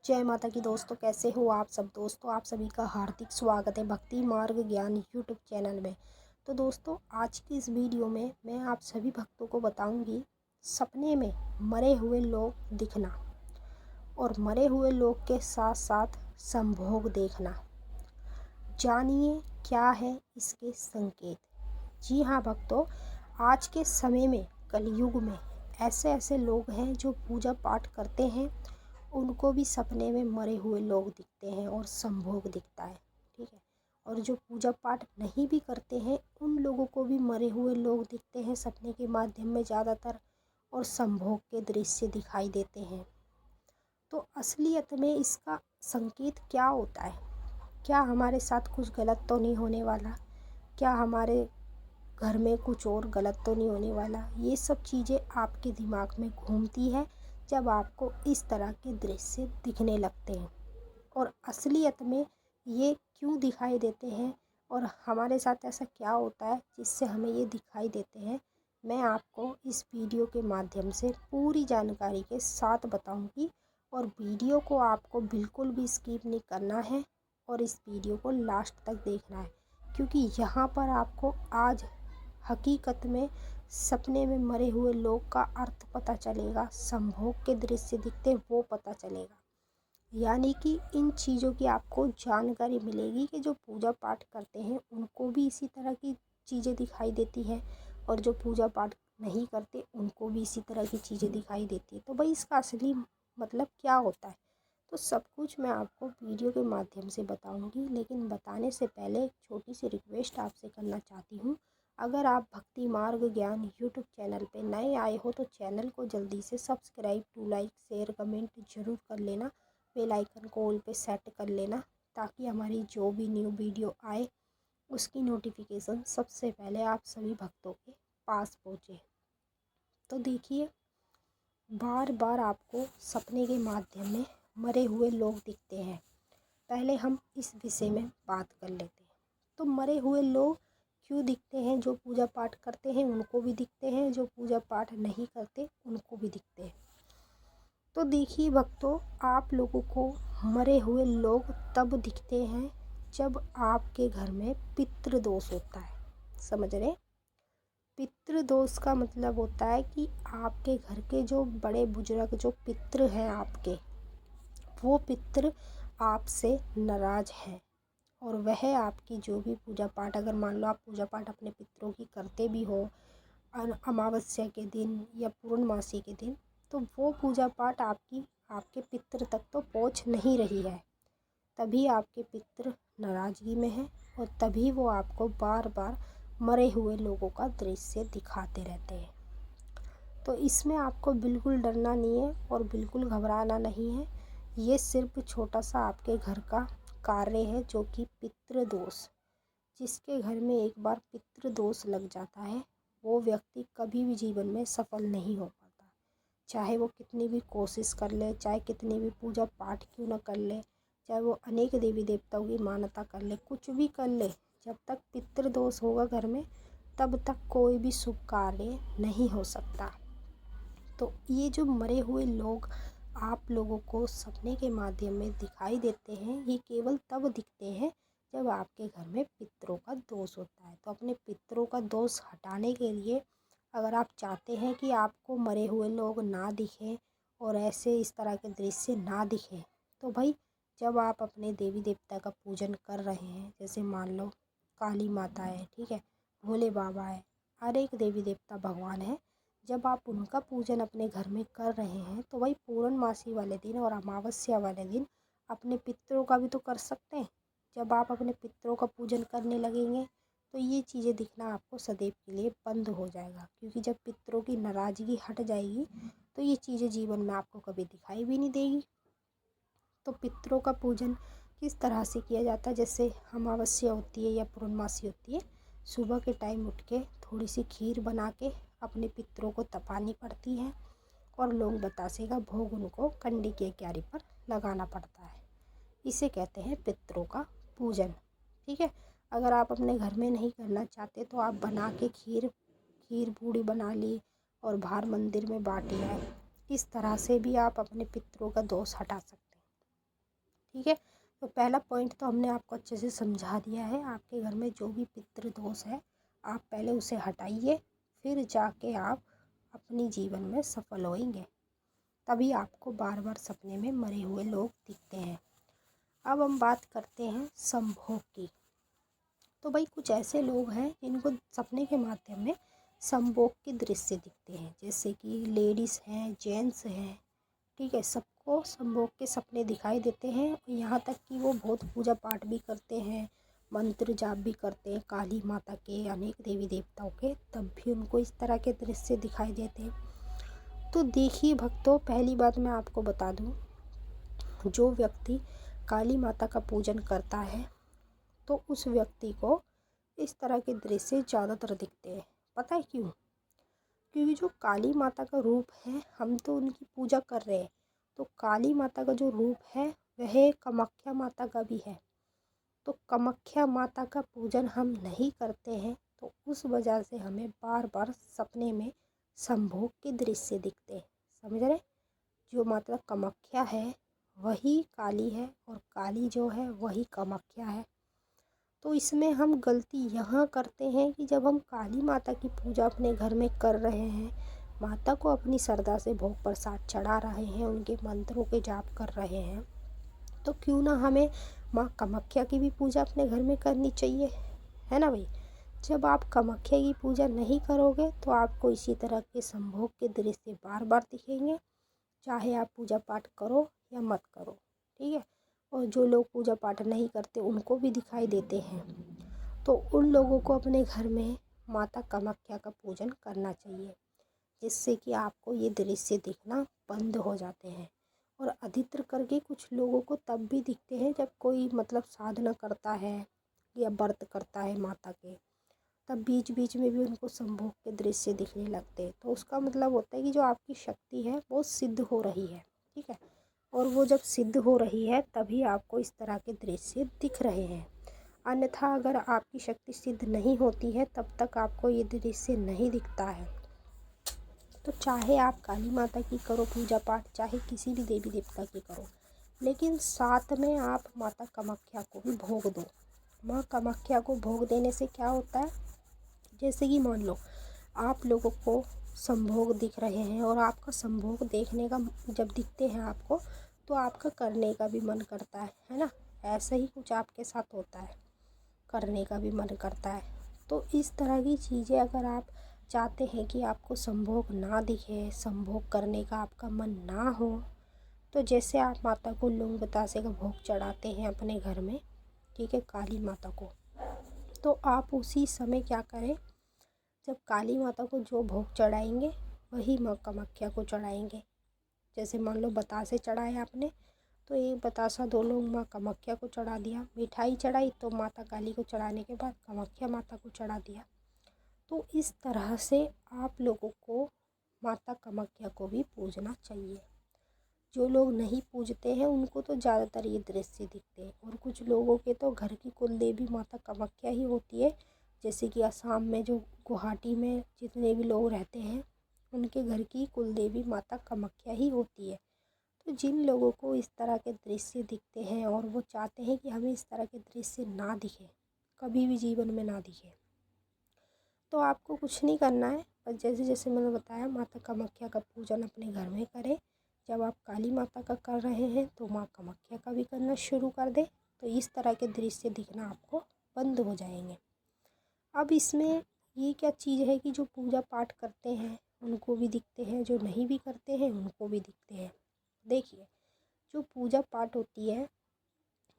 जय माता की दोस्तों, कैसे हो आप सब। दोस्तों, आप सभी का हार्दिक स्वागत है भक्ति मार्ग ज्ञान यूट्यूब चैनल में। तो दोस्तों, आज की इस वीडियो में मैं आप सभी भक्तों को बताऊंगी सपने में मरे हुए लोग दिखना और मरे हुए लोग के साथ साथ संभोग देखना। जानिए क्या है इसके संकेत। जी हाँ भक्तों, आज के समय में कलयुग में ऐसे ऐसे लोग हैं जो पूजा पाठ करते हैं, उनको भी सपने में मरे हुए लोग दिखते हैं और संभोग दिखता है। ठीक है। और जो पूजा पाठ नहीं भी करते हैं, उन लोगों को भी मरे हुए लोग दिखते हैं सपने के माध्यम में ज़्यादातर, और संभोग के दृश्य दिखाई देते हैं। तो असलियत में इसका संकेत क्या होता है? क्या हमारे साथ कुछ गलत तो नहीं होने वाला? क्या हमारे घर में कुछ और गलत तो नहीं होने वाला? ये सब चीज़ें आपके दिमाग में घूमती है जब आपको इस तरह के दृश्य दिखने लगते हैं। और असलियत में ये क्यों दिखाई देते हैं और हमारे साथ ऐसा क्या होता है जिससे हमें ये दिखाई देते हैं, मैं आपको इस वीडियो के माध्यम से पूरी जानकारी के साथ बताऊंगी। और वीडियो को आपको बिल्कुल भी स्किप नहीं करना है और इस वीडियो को लास्ट तक देखना है, क्योंकि यहाँ पर आपको आज हकीकत में सपने में मरे हुए लोग का अर्थ पता चलेगा, संभोग के दृश्य दिखते वो पता चलेगा। यानी कि इन चीज़ों की आपको जानकारी मिलेगी कि जो पूजा पाठ करते हैं उनको भी इसी तरह की चीज़ें दिखाई देती है, और जो पूजा पाठ नहीं करते उनको भी इसी तरह की चीज़ें दिखाई देती है। तो भाई इसका असली मतलब क्या होता है, तो सब कुछ मैं आपको वीडियो के माध्यम से बताऊंगी। लेकिन बताने से पहले एक छोटी सी रिक्वेस्ट आपसे करना चाहती हूँ। अगर आप भक्ति मार्ग ज्ञान यूट्यूब चैनल पे नए आए हो तो चैनल को जल्दी से subscribe to like share comment जरूर कर लेना। बेल आइकन को ऑल पे सेट कर लेना, ताकि हमारी जो भी न्यू वीडियो आए उसकी नोटिफिकेशन सबसे पहले आप सभी भक्तों के पास पहुँचे। तो देखिए, बार बार आपको सपने के माध्यम में मरे हुए लोग दिखते हैं। पहले हम इस विषय में बात कर लेते हैं। तो मरे हुए लोग क्यों दिखते हैं? जो पूजा पाठ करते हैं उनको भी दिखते हैं, जो पूजा पाठ नहीं करते उनको भी दिखते हैं। तो देखिए भक्तों, आप लोगों को मरे हुए लोग तब दिखते हैं जब आपके घर में पितृदोष होता है। समझ रहे? पितृदोष का मतलब होता है कि आपके घर के जो बड़े बुजुर्ग जो पितृ हैं आपके, वो पितृ आपसे नाराज हैं और वह आपकी जो भी पूजा पाठ, अगर मान लो आप पूजा पाठ अपने पितरों की करते भी हो अमावस्या के दिन या पूर्णमासी के दिन, तो वो पूजा पाठ आपके पितृ तक तो पहुंच नहीं रही है। तभी आपके पितृ नाराजगी में हैं और तभी वो आपको बार बार मरे हुए लोगों का दृश्य दिखाते रहते हैं। तो इसमें आपको बिल्कुल डरना नहीं है और बिल्कुल घबराना नहीं है। ये सिर्फ छोटा सा आपके घर का कार्य है, जो कि पितृदोष। जिसके घर में एक बार पितृदोष लग जाता है, वो व्यक्ति कभी भी जीवन में सफल नहीं हो पाता। चाहे वो कितनी भी कोशिश कर ले, चाहे कितनी भी पूजा पाठ क्यों न कर ले, चाहे वो अनेक देवी देवताओं की मान्यता कर ले, कुछ भी कर ले, जब तक पितृदोष होगा घर में तब तक कोई भी शुभ कार्य नहीं हो सकता। तो ये जो मरे हुए लोग आप लोगों को सपने के माध्यम में दिखाई देते हैं, ये केवल तब दिखते हैं जब आपके घर में पितरों का दोष होता है। तो अपने पितरों का दोष हटाने के लिए, अगर आप चाहते हैं कि आपको मरे हुए लोग ना दिखें और ऐसे इस तरह के दृश्य ना दिखें, तो भाई जब आप अपने देवी देवता का पूजन कर रहे हैं, जैसे मान लो काली माता है, ठीक है, भोले बाबा है, हर एक देवी देवता भगवान है, जब आप उनका पूजन अपने घर में कर रहे हैं तो भाई पूर्णमासी वाले दिन और अमावस्या वाले दिन अपने पितरों का भी तो कर सकते हैं। जब आप अपने पितरों का पूजन करने लगेंगे तो ये चीज़ें दिखना आपको सदैव के लिए बंद हो जाएगा, क्योंकि जब पितरों की नाराज़गी हट जाएगी तो ये चीज़ें जीवन में आपको कभी दिखाई भी नहीं देगी। तो पितरों का पूजन किस तरह से किया जाता है? जैसे अमावस्या होती है या पूर्णमासी होती है, सुबह के टाइम उठ के थोड़ी सी खीर बना के अपने पितरों को तपानी पड़ती है और लौंग बतासे का भोग उनको कंडी के क्यारी पर लगाना पड़ता है। इसे कहते हैं पितरों का पूजन। ठीक है। अगर आप अपने घर में नहीं करना चाहते तो आप बना के खीर खीर पूड़ी बना ली और बाहर मंदिर में बांट आए। इस तरह से भी आप अपने पितरों का दोष हटा सकते हैं। ठीक है। तो पहला पॉइंट तो हमने आपको अच्छे से समझा दिया है। आपके घर में जो भी पितृ दोष है आप पहले उसे हटाइए, फिर जाके आप अपनी जीवन में सफल होएंगे। तभी आपको बार बार सपने में मरे हुए लोग दिखते हैं। अब हम बात करते हैं संभोग की। तो भाई कुछ ऐसे लोग हैं जिनको सपने के माध्यम में संभोग के दृश्य दिखते हैं, जैसे कि लेडीज़ हैं, जेंट्स हैं, ठीक है। सबको संभोग के सपने दिखाई देते हैं। यहाँ तक कि वो बहुत पूजा पाठ भी करते हैं, मंत्र जाप भी करते हैं काली माता के, अनेक देवी देवताओं के, तब भी उनको इस तरह के दृश्य दिखाई देते हैं। तो देखिए भक्तों, पहली बात मैं आपको बता दूँ, जो व्यक्ति काली माता का पूजन करता है तो उस व्यक्ति को इस तरह के दृश्य ज़्यादातर दिखते हैं। पता है क्यों? क्योंकि जो काली माता का रूप है, हम तो उनकी पूजा कर रहे हैं, तो काली माता का जो रूप है वह कामाख्या माता का भी है। तो कामाख्या माता का पूजन हम नहीं करते हैं, तो उस वजह से हमें बार बार सपने में संभोग के दृश्य दिखते हैं। समझ रहे? जो माता कामाख्या है वही काली है, और काली जो है वही कामाख्या है। तो इसमें हम गलती यहाँ करते हैं कि जब हम काली माता की पूजा अपने घर में कर रहे हैं, माता को अपनी श्रद्धा से भोग प्रसाद चढ़ा रहे हैं, उनके मंत्रों के जाप कर रहे हैं, तो क्यों ना हमें माँ कामाख्या की भी पूजा अपने घर में करनी चाहिए, है ना भाई। जब आप कामाख्या की पूजा नहीं करोगे तो आपको इसी तरह के संभोग के दृश्य बार बार दिखेंगे, चाहे आप पूजा पाठ करो या मत करो, ठीक है। और जो लोग पूजा पाठ नहीं करते उनको भी दिखाई देते हैं। तो उन लोगों को अपने घर में माता कामाख्या का पूजन करना चाहिए, जिससे कि आपको ये दृश्य दिखना बंद हो जाते हैं। और अधिकतर करके कुछ लोगों को तब भी दिखते हैं जब कोई मतलब साधना करता है या व्रत करता है माता के, तब बीच बीच में भी उनको संभोग के दृश्य दिखने लगते हैं। तो उसका मतलब होता है कि जो आपकी शक्ति है वो सिद्ध हो रही है, ठीक है। और वो जब सिद्ध हो रही है तभी आपको इस तरह के दृश्य दिख रहे हैं। अन्यथा अगर आपकी शक्ति सिद्ध नहीं होती है तब तक आपको ये दृश्य नहीं दिखता है। तो चाहे आप काली माता की करो पूजा पाठ, चाहे किसी भी देवी देवता की करो, लेकिन साथ में आप माता कामाख्या को भी भोग दो। माँ कामाख्या को भोग देने से क्या होता है, जैसे कि मान लो आप लोगों को संभोग दिख रहे हैं और आपका संभोग देखने का जब दिखते हैं आपको, तो आपका करने का भी मन करता है ना। ऐसा ही कुछ आपके साथ होता है, करने का भी मन करता है। तो इस तरह की चीज़ें अगर आप चाहते हैं कि आपको संभोग ना दिखे, संभोग करने का आपका मन ना हो, तो जैसे आप माता को लौंग बतासे का भोग चढ़ाते हैं अपने घर में, ठीक है, काली माता को, तो आप उसी समय क्या करें, जब काली माता को जो भोग चढ़ाएंगे वही माँ कामाख्या को चढ़ाएंगे। जैसे मान लो बतासे चढ़ाए आपने, तो एक बतासा 2 लोग माँ कामाख्या को चढ़ा दिया, मिठाई चढ़ाई तो माता काली को चढ़ाने के बाद कामाख्या माता को चढ़ा दिया। तो इस तरह से आप लोगों को माता कामाख्या को भी पूजना चाहिए। जो लोग नहीं पूजते हैं उनको तो ज़्यादातर ये दृश्य दिखते हैं, और कुछ लोगों के तो घर की कुल देवी माता कामाख्या ही होती है। जैसे कि असम में जो गुवाहाटी में जितने भी लोग रहते हैं उनके घर की कुल देवी माता कामाख्या ही होती है। तो जिन लोगों को इस तरह के दृश्य दिखते हैं और वो चाहते हैं कि हमें इस तरह के दृश्य ना दिखे, कभी भी जीवन में ना दिखे, तो आपको कुछ नहीं करना है, बस जैसे जैसे मैंने बताया माता कामाख्या का पूजन अपने घर में करें। जब आप काली माता का कर रहे हैं तो माँ कामाख्या का भी करना शुरू कर दें, तो इस तरह के दृश्य दिखना आपको बंद हो जाएंगे। अब इसमें ये क्या चीज़ है कि जो पूजा पाठ करते हैं उनको भी दिखते हैं, जो नहीं भी करते हैं उनको भी दिखते हैं। देखिए, जो पूजा पाठ होती है,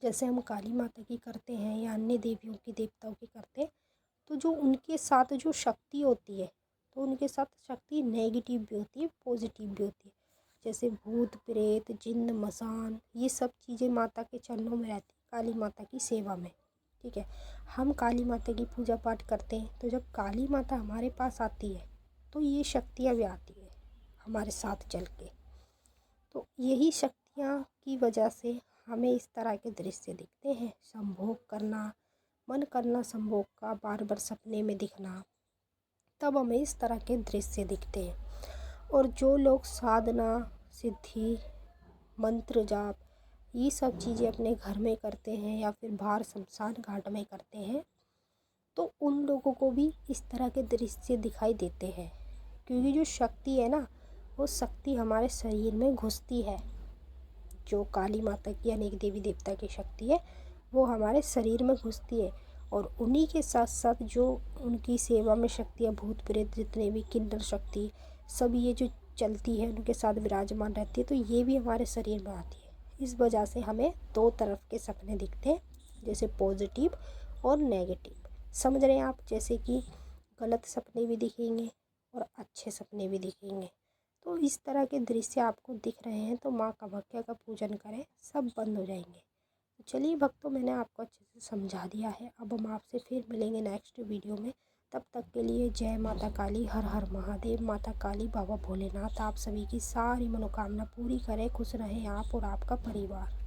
जैसे हम काली माता की करते हैं या अन्य देवियों की देवताओं की करते हैं, तो जो उनके साथ जो शक्ति होती है, तो उनके साथ शक्ति नेगेटिव भी होती है, पॉजिटिव भी होती है। जैसे भूत प्रेत जिन्न मसान, ये सब चीज़ें माता के चरणों में रहती है काली माता की सेवा में, ठीक है। हम काली माता की पूजा पाठ करते हैं, तो जब काली माता हमारे पास आती है तो ये शक्तियाँ भी आती है हमारे साथ चल के। तो यही शक्तियाँ की वजह से हमें इस तरह के दृश्य दिखते हैं, संभोग करना, मन करना संभोग का, बार बार सपने में दिखना, तब हमें इस तरह के दृश्य दिखते हैं। और जो लोग साधना, सिद्धि, मंत्र जाप ये सब चीज़ें अपने घर में करते हैं या फिर बाहर शमशान घाट में करते हैं, तो उन लोगों को भी इस तरह के दृश्य दिखाई देते हैं। क्योंकि जो शक्ति है ना, वो शक्ति हमारे शरीर में घुसती है। जो काली माता की यानी कि देवी देवता की शक्ति है, वो हमारे शरीर में घुसती है। और उन्हीं के साथ साथ जो उनकी सेवा में शक्तियाँ, भूत प्रेत जितने भी किन्नर शक्ति, सब ये जो चलती है उनके साथ विराजमान रहती है, तो ये भी हमारे शरीर में आती है। इस वजह से हमें दो तरफ के सपने दिखते हैं, जैसे पॉजिटिव और नेगेटिव। समझ रहे हैं आप? जैसे कि गलत सपने भी दिखेंगे और अच्छे सपने भी दिखेंगे। तो इस तरह के दृश्य आपको दिख रहे हैं तो माँ कामाख्या का पूजन करें, सब बंद हो जाएंगे। तो चलिए भक्तों, मैंने आपको अच्छे से समझा दिया है। अब हम आपसे फिर मिलेंगे नेक्स्ट वीडियो में। तब तक के लिए जय माता काली, हर हर महादेव। माता काली, बाबा भोलेनाथ आप सभी की सारी मनोकामना पूरी करें। खुश रहें आप और आपका परिवार।